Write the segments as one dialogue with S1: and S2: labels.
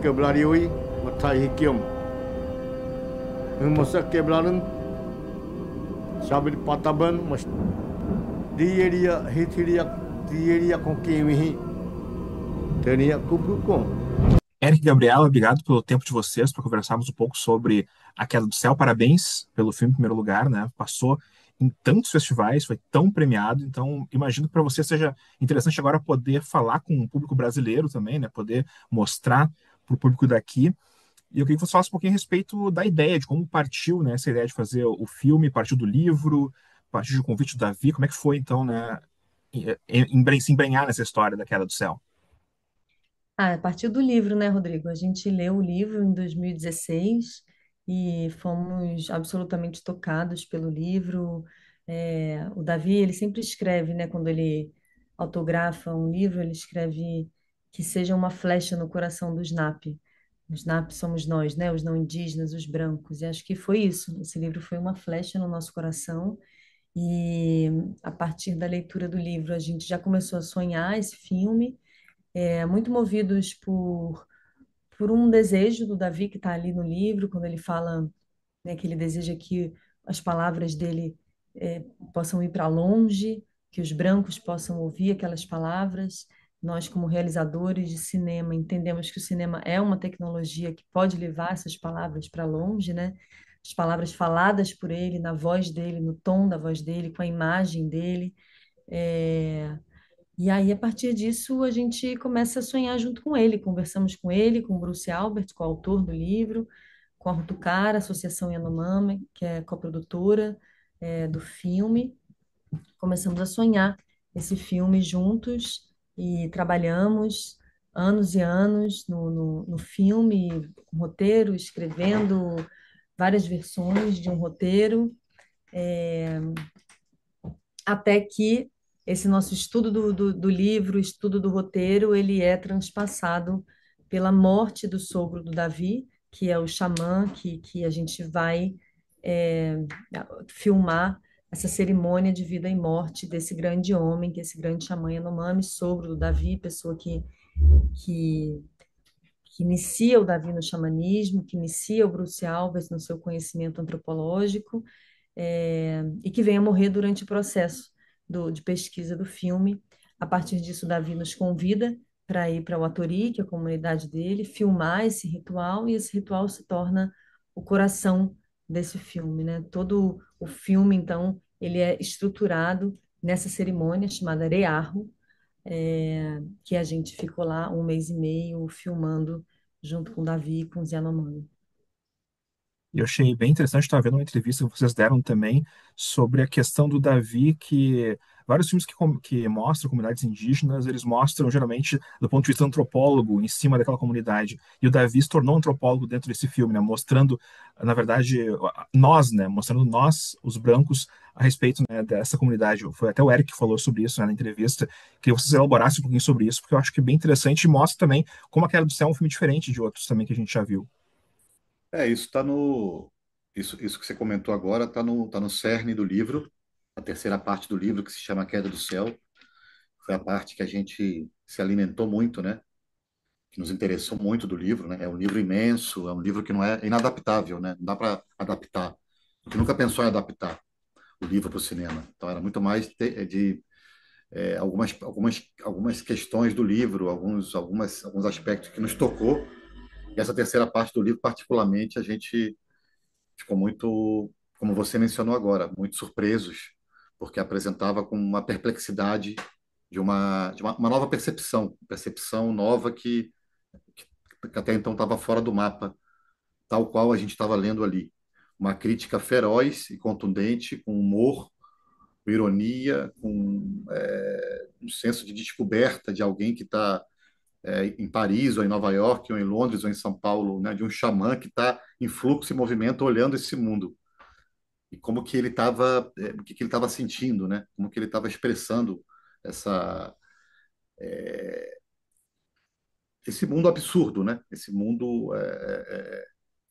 S1: Quebrariui, Matai Hikium. Masa quebraram, sabe de Pataban, mas dia hitiria, dia com quem me teria cubrucom.
S2: Eric e Gabriela, obrigado pelo tempo de vocês para conversarmos um pouco sobre A Queda do Céu. Parabéns pelo filme em primeiro lugar, né? Passou em tantos festivais, foi tão premiado, então imagino que para você seja interessante agora poder falar com o público brasileiro também, né? Poder mostrar para o público daqui. E eu queria que você falasse um pouquinho a respeito da ideia, de como partiu, né, essa ideia de fazer o filme, partiu do livro, partiu do convite do Davi, como é que foi então, né, se embrenhar nessa história da Queda do Céu?
S3: Ah, a partir do livro, né, Rodrigo? A gente leu o livro em 2016 e fomos absolutamente tocados pelo livro. O Davi, ele sempre escreve, né, quando ele autografa um livro, ele escreve que seja uma flecha no coração do Snap. Os Snap somos nós, né, os não indígenas, os brancos. E acho que foi isso. Esse livro foi uma flecha no nosso coração. E a partir da leitura do livro, a gente já começou a sonhar esse filme, muito movidos por um desejo do Davi que está ali no livro, quando ele fala, né, que ele deseja que as palavras dele possam ir para longe, que os brancos possam ouvir aquelas palavras. Nós, como realizadores de cinema, entendemos que o cinema é uma tecnologia que pode levar essas palavras para longe, né? As palavras faladas por ele, na voz dele, no tom da voz dele, com a imagem dele. É, e aí, a partir disso, a gente começa a sonhar junto com ele. Conversamos com ele, com o Bruce Albert, com o autor do livro, com a Rutucara, Associação Yanomami, que é coprodutora, do filme. Começamos a sonhar esse filme juntos e trabalhamos anos e anos no filme, com roteiro, escrevendo várias versões de um roteiro, até que esse nosso estudo do livro, estudo do roteiro, ele é transpassado pela morte do sogro do Davi, que é o xamã, que a gente vai é, filmar essa cerimônia de vida e morte desse grande homem, que é esse grande xamã Yanomami, sogro do Davi, pessoa que, que inicia o Davi no xamanismo, que inicia o Bruce Alves no seu conhecimento antropológico, e que venha morrer durante o processo de pesquisa do filme. A partir disso, Davi nos convida para ir para o Atori, que é a comunidade dele, filmar esse ritual, e esse ritual se torna o coração desse filme, né? Todo o filme, então, ele é estruturado nessa cerimônia chamada Rearro, que a gente ficou lá um mês e meio filmando junto com Davi e com os Yanomami.
S2: E eu achei bem interessante, estava vendo uma entrevista que vocês deram também sobre a questão do Davi, que vários filmes que mostram comunidades indígenas, eles mostram geralmente do ponto de vista antropólogo, em cima daquela comunidade. E o Davi se tornou antropólogo dentro desse filme, né? Mostrando, na verdade, nós, né? Mostrando nós, os brancos, a respeito, né, dessa comunidade. Foi até o Eric que falou sobre isso, né, na entrevista. Queria que vocês elaborassem um pouquinho sobre isso, porque eu acho que é bem interessante e mostra também como A Queda do Céu é um filme diferente de outros também que a gente já viu.
S4: Isso está no. Isso que você comentou agora tá no cerne do livro, a terceira parte do livro, que se chama A Queda do Céu. Foi a parte que a gente se alimentou muito, né? Que nos interessou muito do livro, né? É um livro imenso, é um livro que não é inadaptável, né? Não dá para adaptar. A gente nunca pensou em adaptar o livro para o cinema. Então era muito mais algumas questões do livro, alguns aspectos que nos tocou. E essa terceira parte do livro, particularmente, a gente ficou muito, como você mencionou agora, muito surpresos, porque apresentava com uma perplexidade de uma nova percepção nova que até então estava fora do mapa, tal qual a gente estava lendo ali. Uma crítica feroz e contundente, com humor, com ironia, com um senso de descoberta de alguém que está em Paris, ou em Nova York, ou em Londres, ou em São Paulo, né, de um xamã que está em fluxo e movimento olhando esse mundo. E como que ele estava, o que que ele estava sentindo, né? Como que ele estava expressando essa, esse mundo absurdo, né? Esse mundo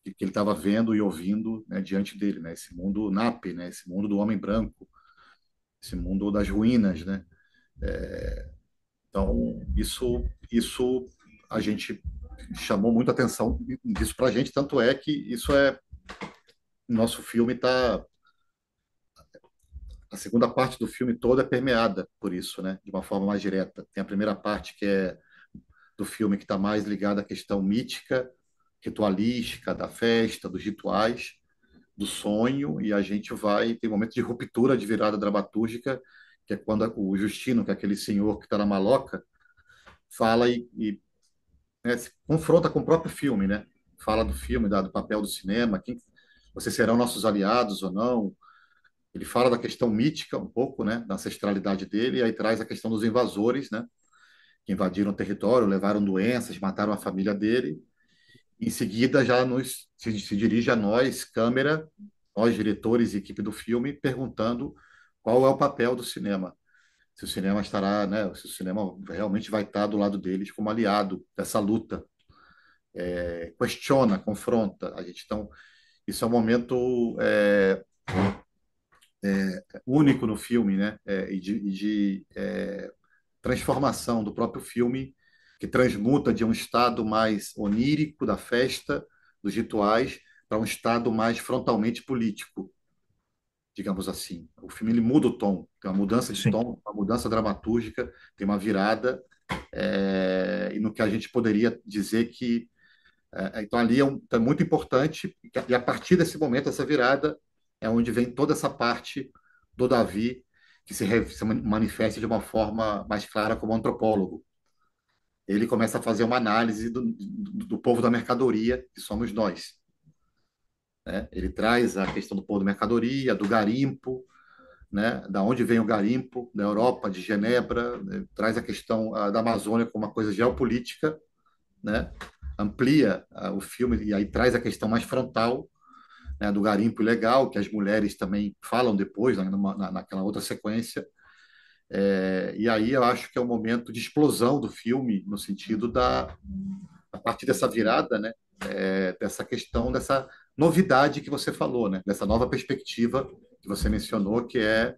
S4: que ele estava vendo e ouvindo, né, diante dele, né? Esse mundo nape, né? Esse mundo do homem branco, esse mundo das ruínas, né? Então, isso a gente chamou muito a atenção disso para a gente, tanto é que isso é nosso filme está a segunda parte do filme toda é permeada por isso, né? De uma forma mais direta. Tem a primeira parte que é do filme que está mais ligada à questão mítica, ritualística da festa, dos rituais, do sonho, e a gente vai tem um momento de ruptura, de virada dramatúrgica, que é quando o Justino, que é aquele senhor que está na maloca, fala e né, se confronta com o próprio filme, né? Fala do filme, do papel do cinema, quem vocês serão nossos aliados ou não. Ele fala da questão mítica um pouco, né, da ancestralidade dele, e aí traz a questão dos invasores, né, que invadiram o território, levaram doenças, mataram a família dele. Em seguida, se dirige a nós, câmera, nós diretores e equipe do filme, perguntando qual é o papel do cinema. Se o cinema estará, né, se o cinema realmente vai estar do lado deles como aliado dessa luta. Questiona, confronta. A gente então, isso é um momento único no filme, né? E de transformação do próprio filme, que transmuta de um estado mais onírico da festa, dos rituais, para um estado mais frontalmente político, digamos assim. O filme ele muda o tom, tem uma mudança de
S2: Sim.
S4: tom, uma mudança dramatúrgica, tem uma virada, e no que a gente poderia dizer que então ali é muito importante, e a partir desse momento, essa virada, é onde vem toda essa parte do Davi, que se manifesta de uma forma mais clara como antropólogo. Ele começa a fazer uma análise do povo da mercadoria, que somos nós. Né? Ele traz a questão do povo da mercadoria, do garimpo, né? Da onde vem o garimpo, da Europa, de Genebra, né? Traz a questão da Amazônia como uma coisa geopolítica, né? Amplia o filme e aí traz a questão mais frontal, né, do garimpo ilegal, que as mulheres também falam depois, né, naquela outra sequência. E aí eu acho que é o momento de explosão do filme, no sentido a partir dessa virada, né, dessa questão, dessa novidade que você falou, né, dessa nova perspectiva que você mencionou, que é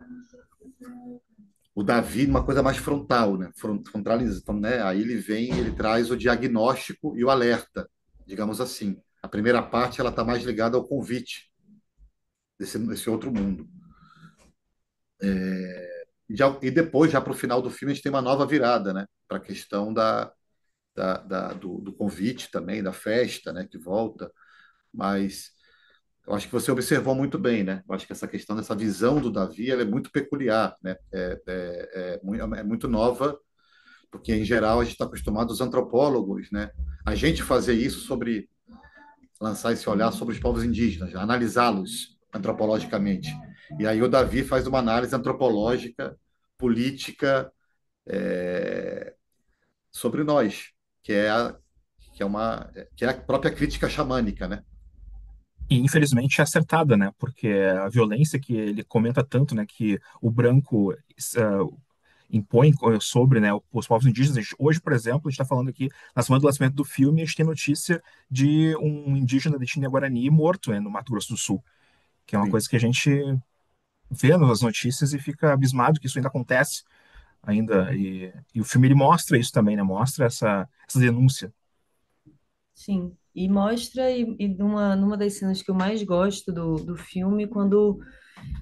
S4: o Davi uma coisa mais frontal, né, frontalizando, né, aí ele vem, ele traz o diagnóstico e o alerta, digamos assim. A primeira parte ela está mais ligada ao convite desse outro mundo. E depois, já para o final do filme, a gente tem uma nova virada, né? Para a questão do convite também, da festa, né? Que volta. Mas eu acho que você observou muito bem, né? Eu acho que essa questão dessa visão do Davi, ela é muito peculiar, né? É muito nova, porque, em geral, a gente está acostumado, os antropólogos, né? A gente fazer isso lançar esse olhar sobre os povos indígenas, analisá-los antropologicamente. E aí o Davi faz uma análise antropológica, política, é, sobre nós, que é que é a própria crítica xamânica, né?
S2: E infelizmente é acertada, né? Porque a violência que ele comenta tanto, né? Que o branco impõe sobre, né, os povos indígenas. Hoje, por exemplo, a gente está falando aqui, na semana do lançamento do filme, a gente tem notícia de um indígena de etnia Guarani morto, né, no Mato Grosso do Sul, que é uma
S4: Sim.
S2: coisa que a gente vê nas notícias e fica abismado que isso ainda acontece ainda. E o filme ele mostra isso também, né? Mostra essa denúncia.
S3: Sim, e mostra, e numa das cenas que eu mais gosto do filme, quando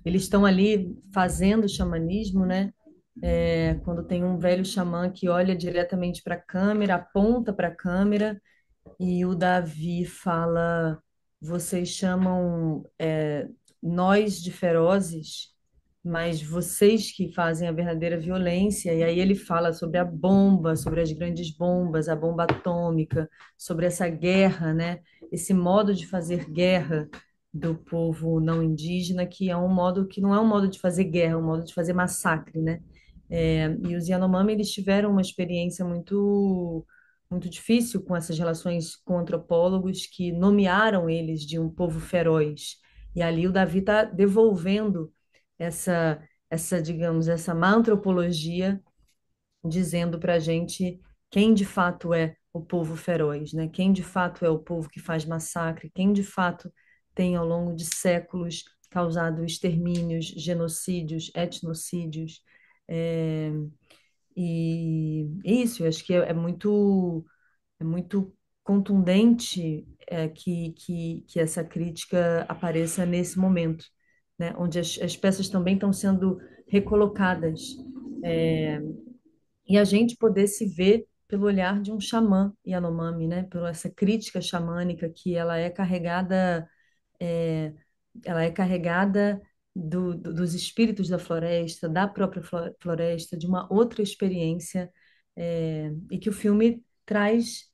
S3: eles estão ali fazendo xamanismo, né? Quando tem um velho xamã que olha diretamente para a câmera, aponta para a câmera, e o Davi fala: vocês chamam nós de ferozes, mas vocês que fazem a verdadeira violência. E aí ele fala sobre a bomba, sobre as grandes bombas, a bomba atômica, sobre essa guerra, né? Esse modo de fazer guerra do povo não indígena, que é um modo que não é um modo de fazer guerra, é um modo de fazer massacre, né? E os Yanomami, eles tiveram uma experiência muito difícil com essas relações com antropólogos que nomearam eles de um povo feroz. E ali o Davi está devolvendo digamos, essa má antropologia, dizendo para a gente quem de fato é o povo feroz, né? Quem de fato é o povo que faz massacre, quem de fato tem ao longo de séculos causado extermínios, genocídios, etnocídios. E isso, eu acho que é muito contundente que essa crítica apareça nesse momento, né? Onde as peças também estão sendo recolocadas. É, e a gente poder se ver pelo olhar de um xamã Yanomami, né? Por essa crítica xamânica que é, ela é carregada dos espíritos da floresta, da própria floresta, de uma outra experiência, e que o filme traz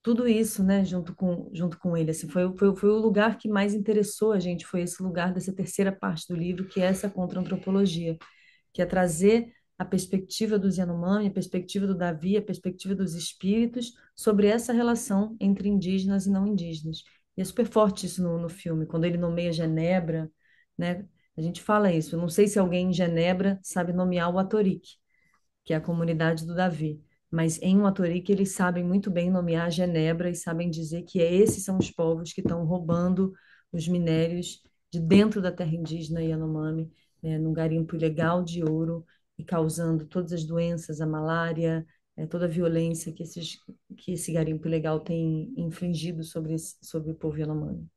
S3: tudo isso, né, junto com ele. Assim, foi o lugar que mais interessou a gente, foi esse lugar dessa terceira parte do livro, que é essa contra-antropologia, que é trazer a perspectiva dos Yanomami, a perspectiva do Davi, a perspectiva dos espíritos sobre essa relação entre indígenas e não indígenas. E é super forte isso no filme, quando ele nomeia Genebra, né? A gente fala isso. Eu não sei se alguém em Genebra sabe nomear o Atorik, que é a comunidade do Davi. Mas em Uatorique eles sabem muito bem nomear Genebra e sabem dizer que esses são os povos que estão roubando os minérios de dentro da terra indígena Yanomami, né, num garimpo ilegal de ouro e causando todas as doenças, a malária, toda a violência que esse garimpo ilegal tem infligido sobre o povo Yanomami.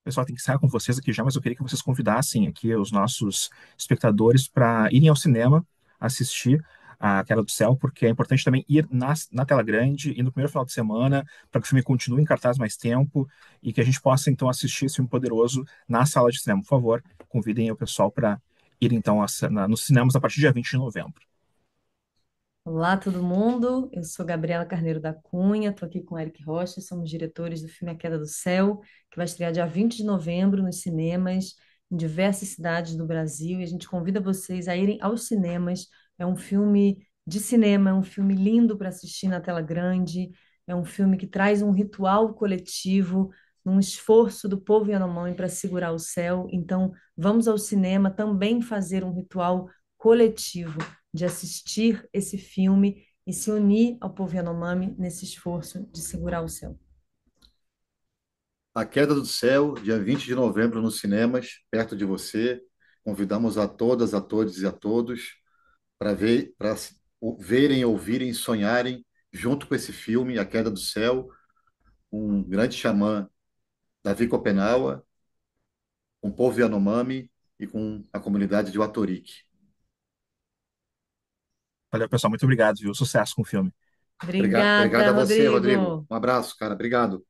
S2: Pessoal, tem que encerrar com vocês aqui já, mas eu queria que vocês convidassem aqui os nossos espectadores para irem ao cinema assistir a Queda do Céu, porque é importante também ir na tela grande e no primeiro final de semana, para que o filme continue em cartaz mais tempo e que a gente possa, então, assistir esse filme poderoso na sala de cinema. Por favor, convidem o pessoal para ir, então, nos cinemas a partir do dia 20 de novembro.
S3: Olá, todo mundo. Eu sou Gabriela Carneiro da Cunha, estou aqui com o Eric Rocha, somos diretores do filme A Queda do Céu, que vai estrear dia 20 de novembro nos cinemas, em diversas cidades do Brasil, e a gente convida vocês a irem aos cinemas. É um filme de cinema, é um filme lindo para assistir na tela grande, é um filme que traz um ritual coletivo, um esforço do povo Yanomami para segurar o céu. Então, vamos ao cinema também fazer um ritual coletivo de assistir esse filme e se unir ao povo Yanomami nesse esforço de segurar o céu.
S4: A Queda do Céu, dia 20 de novembro nos cinemas, perto de você. Convidamos a todas, a todos e a todos para verem, ouvirem, sonharem junto com esse filme, A Queda do Céu, um grande xamã, Davi Copenaua, com o povo Yanomami e com a comunidade de Watorik.
S2: Valeu, pessoal. Muito obrigado, viu? Sucesso com o filme.
S4: Obrigado
S3: Obrigada,
S4: a você, Rodrigo.
S3: Rodrigo.
S4: Um abraço, cara. Obrigado.